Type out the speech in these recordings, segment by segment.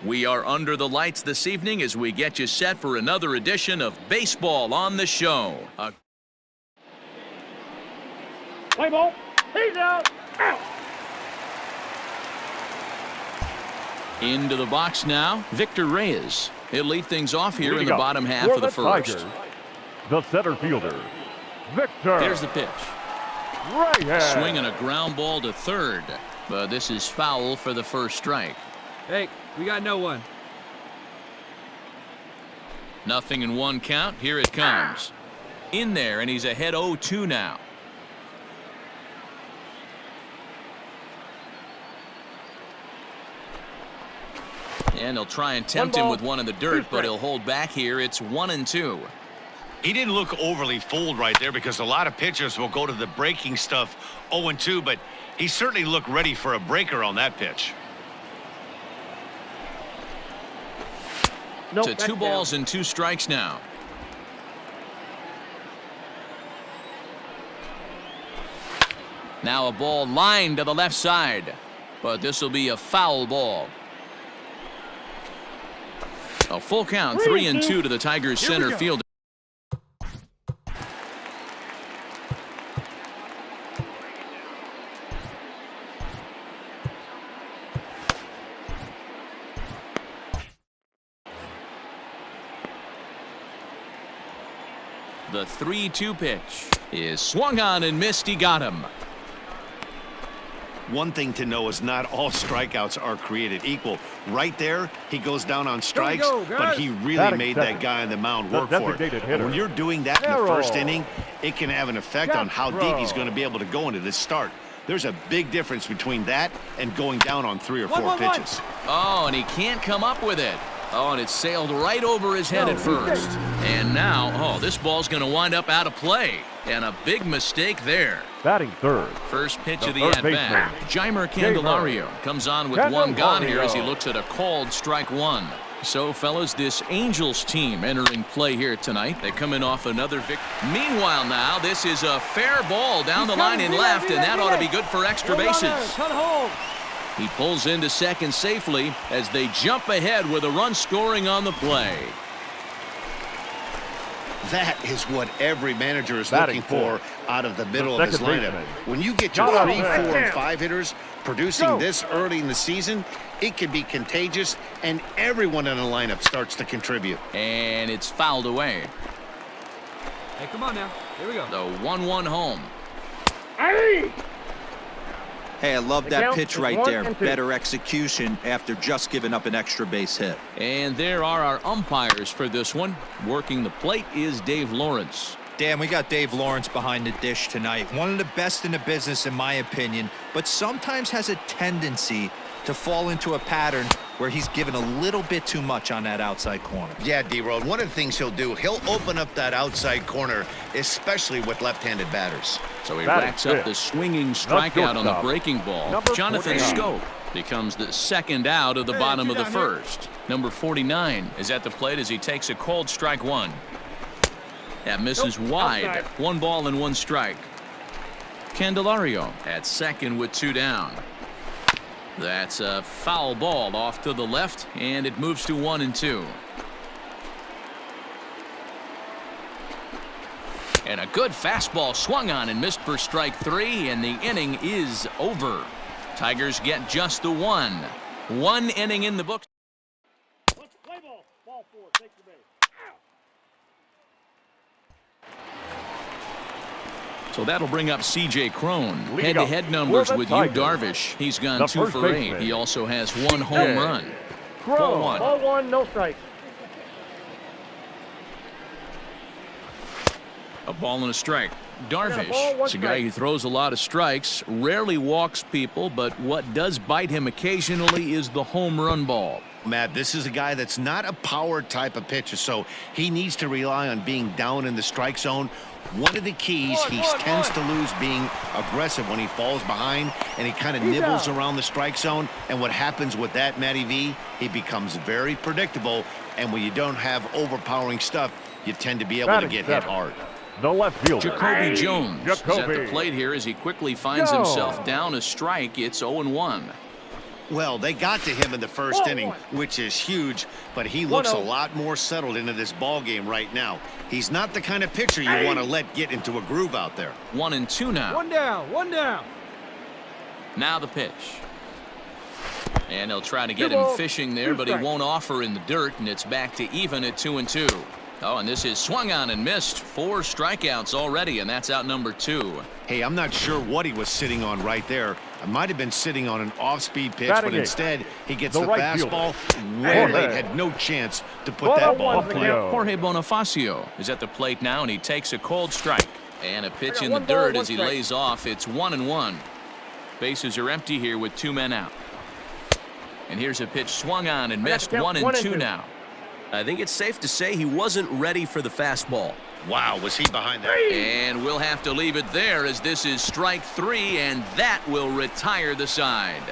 We are under the lights this evening as we get you set for another edition of Baseball on the Show. Play ball. He's out. Out. Into the box now, Victor Reyes. He'll lead things off here in the bottom half of the first. Tigers, the center fielder, Victor. There's the pitch. Reyes. Swinging a ground ball to third, but this is foul for the first strike. Hey, we got no one. Nothing in one count. Here it comes. In there, and he's ahead 0-2 now. And he'll try and tempt him with one in the dirt, but he'll hold back here. It's 1-2. He didn't look overly fooled right there because a lot of pitchers will go to the breaking stuff 0-2, but he certainly looked ready for a breaker on that pitch. To 2 balls and 2 strikes now. Now a ball lined to the left side, but this will be a foul ball. A full count, 3-2 to the Tigers center fielder. The 3-2 pitch is swung on and missed. He got him. One thing to know is not all strikeouts are created equal. Right there, he goes down on strikes, but he really made that guy on the mound work for it. And when you're doing that in the first inning, it can have an effect on how deep he's going to be able to go into this start. There's a big difference between that and going down on 3 or 4 pitches. Oh, and he can't come up with it. Oh, and it sailed right over his head at first. And now, this ball's going to wind up out of play. And a big mistake there. Batting third. First pitch of the at-bat. Jeimer Candelario comes on with one gone here as he looks at a called strike one. So, fellas, this Angels team entering play here tonight. They come in off another victory. Meanwhile now, this is a fair ball down the line in left, and that ought to be good for extra bases. He pulls into second safely as they jump ahead with a run scoring on the play. That is what every manager is looking for out of the middle of his lineup. When you get your 3, 4, and 5 hitters producing this early in the season, it can be contagious, and everyone in the lineup starts to contribute. And it's fouled away. Hey, come on now. Here we go. The 1-1 home. Hey, I love that pitch right there. Better execution after just giving up an extra base hit. And there are our umpires for this one. Working the plate is Dave Lawrence. Dan, we got Dave Lawrence behind the dish tonight. One of the best in the business, in my opinion, but sometimes has a tendency to fall into a pattern where he's given a little bit too much on that outside corner. Yeah, D-Road, one of the things he'll do, he'll open up that outside corner, especially with left-handed batters. So he racks up the swinging strikeout on the breaking ball. Jonathan Scope becomes the second out of the bottom of the first. Number 49 is at the plate as he takes a called strike one. That misses wide. 1 ball and 1 strike. Candelario at second with 2 down. That's a foul ball off to the left, and it moves to 1-2. And a good fastball swung on and missed for strike 3, and the inning is over. Tigers get just the 1. 1 inning in the books. Let's play ball. Ball 4. Take the base. So that'll bring up C.J. Cron. Head-to-head numbers with Yu Darvish. He's gone 2 for 8. He also has 1 home run. Ball 1. Ball 1, no strikes. A ball and a strike. Darvish is a guy who throws a lot of strikes, rarely walks people, but what does bite him occasionally is the home run ball. Matt, this is a guy that's not a power type of pitcher, so he needs to rely on being down in the strike zone. One of the keys, he tends to lose being aggressive when he falls behind, and he kind of nibbles around the strike zone. And what happens with that, Matty V, he becomes very predictable, and when you don't have overpowering stuff, you tend to be able to get hit hard. The left fielder, Jacoby Jones is at the plate here as he quickly finds himself down a strike. It's 0-1. Well, they got to him in the first inning, which is huge, but he looks a lot more settled into this ball game right now. He's not the kind of pitcher you want to let get into a groove out there. 1-2 now. One down, one down. Now the pitch. And he'll try to get him fishing there, but he won't offer in the dirt, and it's back to even at 2-2. Oh, and this is swung on and missed. 4 strikeouts already, and that's out number 2. Hey, I'm not sure what he was sitting on right there. I might have been sitting on an off-speed pitch, but instead he gets the fastball way late, had no chance to put that ball in play. Jorge Bonifacio is at the plate now, and he takes a cold strike. And a pitch in the dirt as he lays off. It's 1-1. Bases are empty here with 2 men out. And here's a pitch swung on and missed. 1-2 now. I think it's safe to say he wasn't ready for the fastball. Wow, was he behind that? And we'll have to leave it there as this is strike 3, and that will retire the side.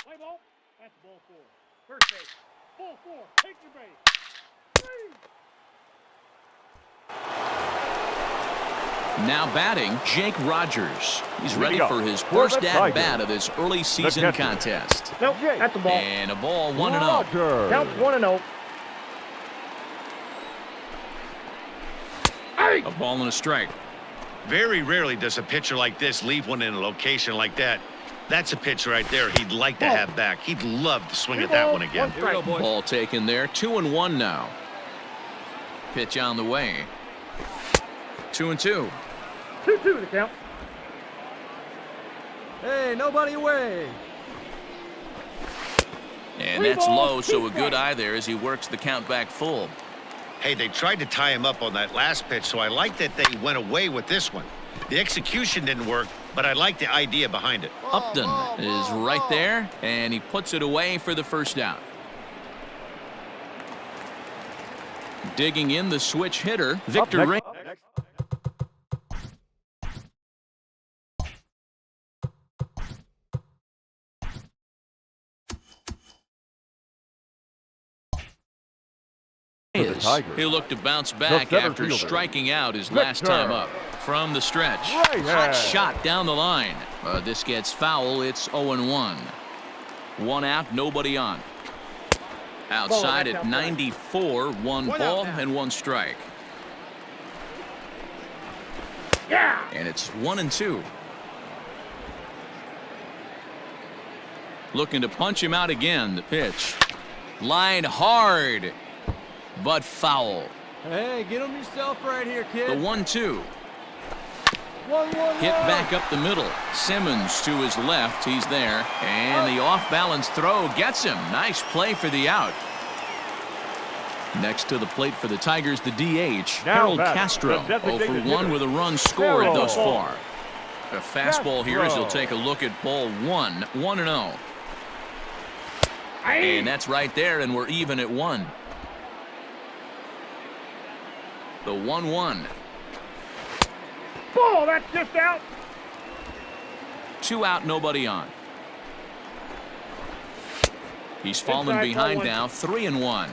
Play ball. That's ball 4. First base. Ball 4. Take your base. Now batting, Jake Rogers. He's ready for his first at-bat of this early season contest. Nope, that's the ball. And a ball 1-0. Count 1-0. A ball and a strike. Very rarely does a pitcher like this leave one in a location like that. That's a pitch right there he'd like to have back. He'd love to swing at that one again. Here we go, boys. Ball taken there. 2-1 now. Pitch on the way. 2-2. 2-2 the count. Hey, nobody away. And that's low, so a good eye there as he works the count back full. Hey, they tried to tie him up on that last pitch, so I like that they went away with this one. The execution didn't work, but I like the idea behind it. Upton is right there, and he puts it away for the first out. Digging in the switch hitter, Victor Ray. He'll look to bounce back after striking out his last time up. From the stretch, hot shot down the line. This gets foul. It's 0-1. 1 out, nobody on. Outside at 94, 1 ball and 1 strike. Yeah. And it's 1-2. Looking to punch him out again. The pitch. Line hard, but foul. Hey, get him yourself right here, kid. The 1-2. 1-1. Hit back up the middle. Simmons to his left. He's there. And the off-balance throw gets him. Nice play for the out. Next to the plate for the Tigers, the DH, Harold Castro. 0 for 1 with a run scored thus far. A fastball here as he'll take a look at ball 1. 1-0. And that's right there, and we're even at 1. The 1-1. Ball, that's just out. 2 out, nobody on. He's fallen behind now, 3-1.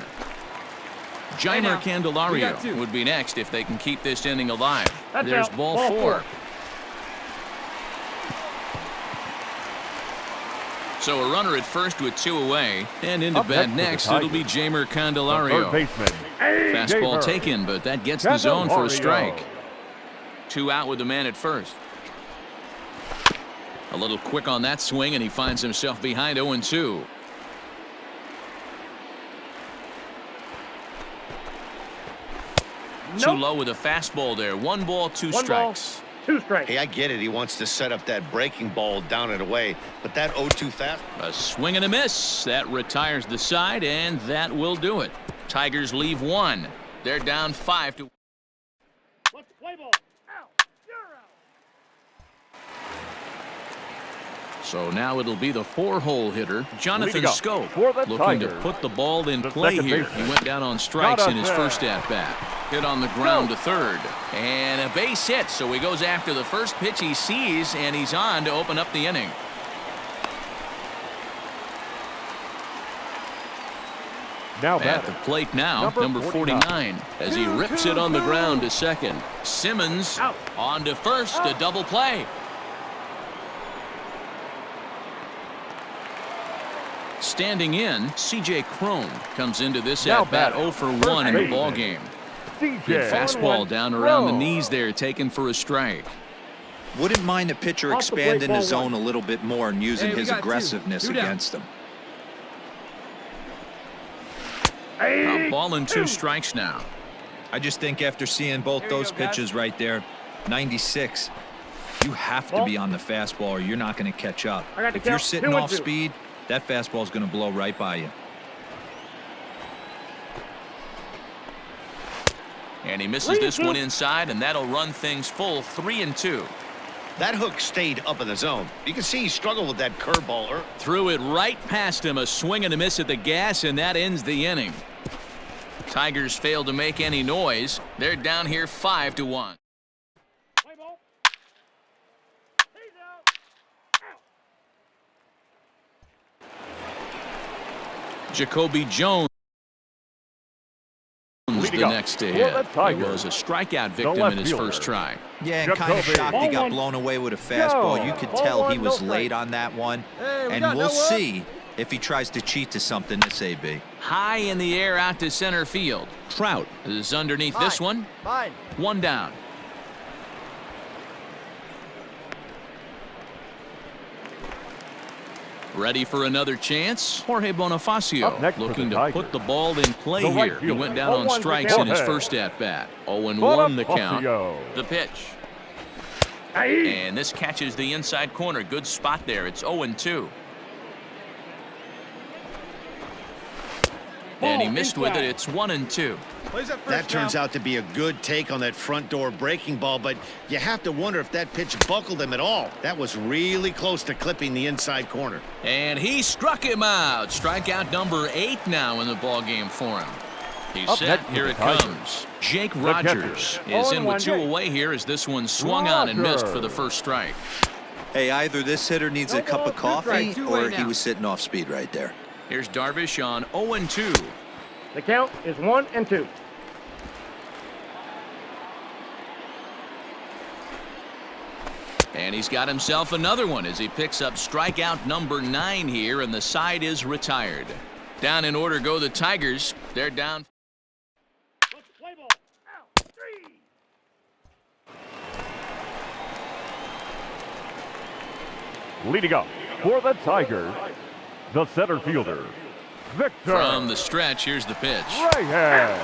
Jeimer Candelario would be next if they can keep this inning alive. There's ball 4. So a runner at first with 2 away, and into bat next, it'll be Jeimer Candelario. Fastball taken, but that gets the zone for a strike. 2 out with the man at first. A little quick on that swing, and he finds himself behind 0-2. Too low with a fastball there. 1 ball, 2 strikes. 2 strikes. Hey, I get it. He wants to set up that breaking ball down and away, but that 0-2 fast. A swing and a miss. That retires the side, and that will do it. Tigers leave 1. They're down 5 to. Let's play ball. Out. You're out. So now it'll be the 4-hole hitter, Jonathan Scope, looking Tigers. to put the ball in play here. He went down on strikes in his first at-bat. Hit on the ground to third. And a base hit, so he goes after the first pitch he sees, and he's on to open up the inning. Now At the plate now, number 49, as he rips it on the ground to second. Simmons on to first, a double play. Standing in, C.J. Cron comes into this Now at-bat batting, 0 for 1 in the baseman, ballgame. CJ. Good fastball down around the knees there, taken for a strike. Wouldn't mind a pitcher Off the plate, expanding the ball zone one. a little bit more and using Hey, we his got two. aggressiveness Two down. against them. A ball and 2 strikes now. I just think after seeing both Here you those go, guys. pitches right there, 96, you have to Ball. be on the fastball or you're not going to catch up. I got the If you're count. sitting 2-2. off speed, that fastball is going to blow right by you. And he misses this one inside, and that'll run things full 3-2. That hook stayed up in the zone. You can see he struggled with that curveball. Threw it right past him, a swing and a miss at the gas, and that ends the inning. Tigers failed to make any noise. They're down here 5-1. Play ball. He's out. Jacoby Jones Leading the up next to for hit. the He Tigers, was a strikeout the victim left in his fielder. first try. Yeah, and kind of Jacoby. shocked he got Ball blown away with a fastball. Go. You could Ball tell he one, was no late strike. on that one. Hey, we And got we'll no up. see if he tries to cheat to something this AB. High in the air out to center field. Trout is underneath this one. Fine. 1 down. Ready for another chance? Jorge Up Bonifacio next for looking the to Tigers, put the ball in play the right here. He fielder. went down on 0-1 strikes in his Jorge. first at-bat. 0-1 the count. Bonifacio. The pitch. Hey. And this catches the inside corner. Good spot there. It's 0-2. And he Ball missed with it. inside. It's 1-2. That turns out to be a good take on that front door breaking ball, but you have to wonder if that pitch buckled him at all. That was really close to clipping the inside corner. And he struck him out. Strikeout number 8 now in the ballgame for him. He's Up set. next for Here the it Tigers, comes. Jake the Rogers catcher. is in with 0-1 2 Jake. away here as this one swung on and missed for the Rogers. first strike. Hey, either this hitter needs a No cup ball, of two coffee strikes, two-way or he now. was sitting off speed right there. Here's Darvish on 0-2. The count is 1-2. And he's got himself another one as he picks up strikeout number 9 here, and the side is retired. Down in order go the Tigers. They're down. Let's play ball. Out. 3. Leading up for the Tigers, the center fielder, Victor From the stretch, here's the pitch. Reyes.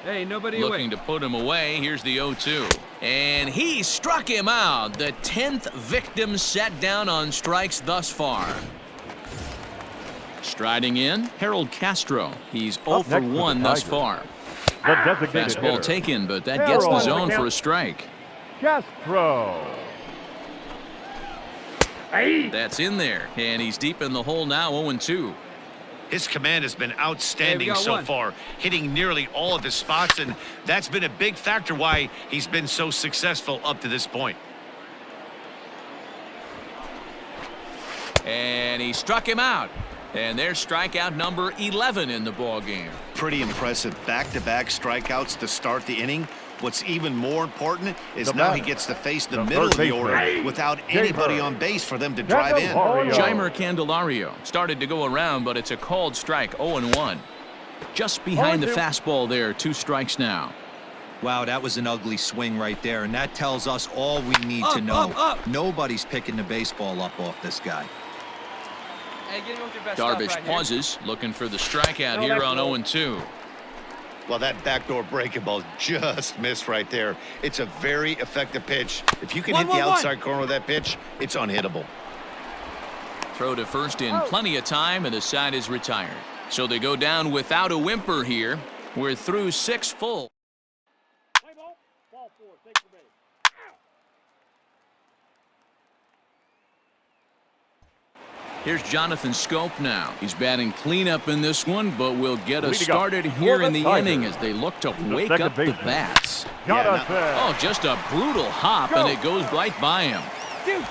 Hey, nobody Looking away. to put him away. Here's the 0-2. And he struck him out. The 10th victim set down on strikes thus far. Striding in, Harold Castro. He's 0 Up for next for the 1 thus Tigers, far. The designated Fastball hitter, taken, but that gets the Harold zone for a strike. Castro. Hey. That's in there. And he's deep in the hole now, 0-2. His command has been outstanding got so one. far, hitting nearly all of his spots, and that's been a big factor why he's been so successful up to this point. And he struck him out. And there's strikeout number 11 in the ball game. Pretty impressive back-to-back strikeouts to start the inning. What's even more important is The now he batter, gets to face the the middle of third the baseman, order without anybody Jamer on base for them to drive in. Candelario. Jeimer Candelario started to go around, but it's a called strike, 0-1. Just behind the 0-2. fastball there, 2 strikes now. Wow, that was an ugly swing right there, and that tells us all we need to Up, know. up. Nobody's picking the baseball up off this guy. Hey, get him with your best stuff Darvish right here. pauses, looking for the strikeout No, here that's on low. 0-2. Well, that backdoor breaking ball just missed right there. It's a very effective pitch. If you can hit the 1-1-1. outside corner with that pitch, it's unhittable. Throw to first in plenty of time, and the side is retired. So they go down without a whimper here. We're through 6 full. Play ball. Ball 4. Take the base. Here's Jonathan Scope now. He's batting cleanup in this one, but will get us Leading up started for here the in the Tigers, inning as they look to the wake second up the baseman, bats. Jonathan. Oh, just a brutal hop, and it goes right by him. Two.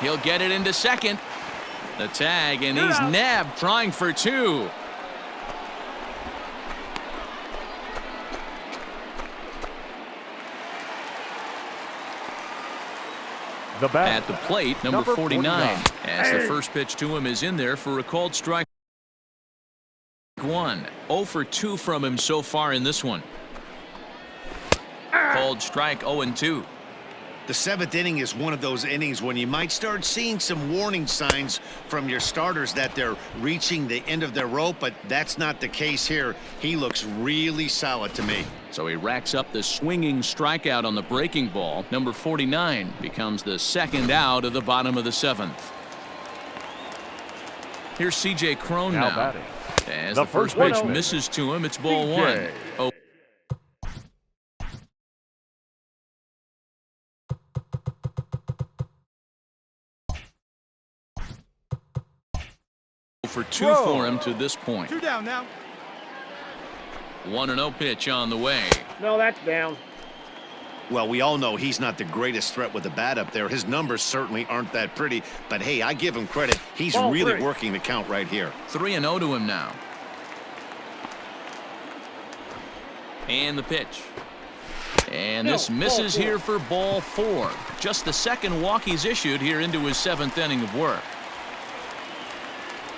He'll get it into second. The tag, and he's nabbed trying for 2. The bat. At the plate, number 49. As the first pitch to him is in there for a called strike one. 0 for 2 from him so far in this one. Called strike 0-2. The 7th inning is one of those innings when you might start seeing some warning signs from your starters that they're reaching the end of their rope, but that's not the case here. He looks really solid to me. So he racks up the swinging strikeout on the breaking ball. Number 49 becomes the second out of the bottom of the 7th. Here's C.J. Cron now. batting. As The the first first pitch pitch. misses to him, it's ball CJ. 1. 0 for 2 for him to this point. 2 down now. 1-0 pitch on the way. No, that's down. Well, we all know he's not the greatest threat with the bat up there. His numbers certainly aren't that pretty, but hey, I give him credit. He's Ball really 3. working the count right here. 3-0 to him now. And the pitch. And this No, ball misses 4. here for ball 4. Just the second walk he's issued here into his 7th inning of work.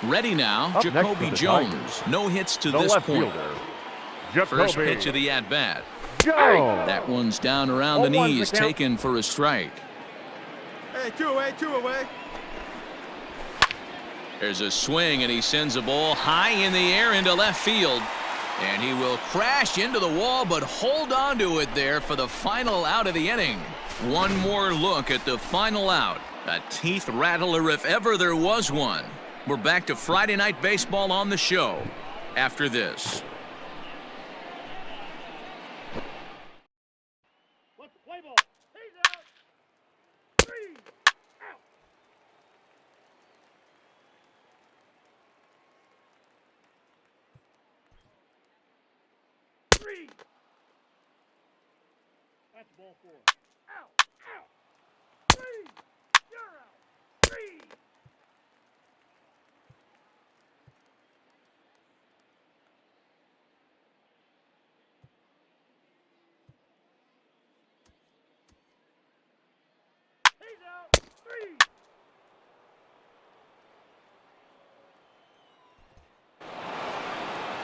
Ready now, Up next for Jacoby the Jones. Tigers, No hits to The this left point. fielder, First Jacoby pitch of the at-bat. Jones. That one's down around the 0-1 knees, the count. taken for a strike. Hey, 2 away, 2 away. There's a swing, and he sends a ball high in the air into left field. And he will crash into the wall, but hold on to it there for the final out of the inning. One more look at the final out. A teeth rattler if ever there was one. We're back to Friday Night Baseball on the show after this. Let's play ball. He's out. 3 out. Three. That's ball 4. Out. Out. 3. You're out. 3. He's out. 3.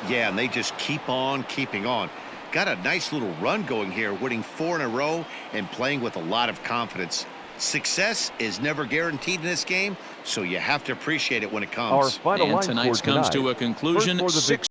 Yeah, and they just keep on keeping on. Got a nice little run going here, winning 4 in a row and playing with a lot of confidence. Success is never guaranteed in this game, so you have to appreciate it when it comes. Our final And line tonight's score comes tonight. to a conclusion. First for the 6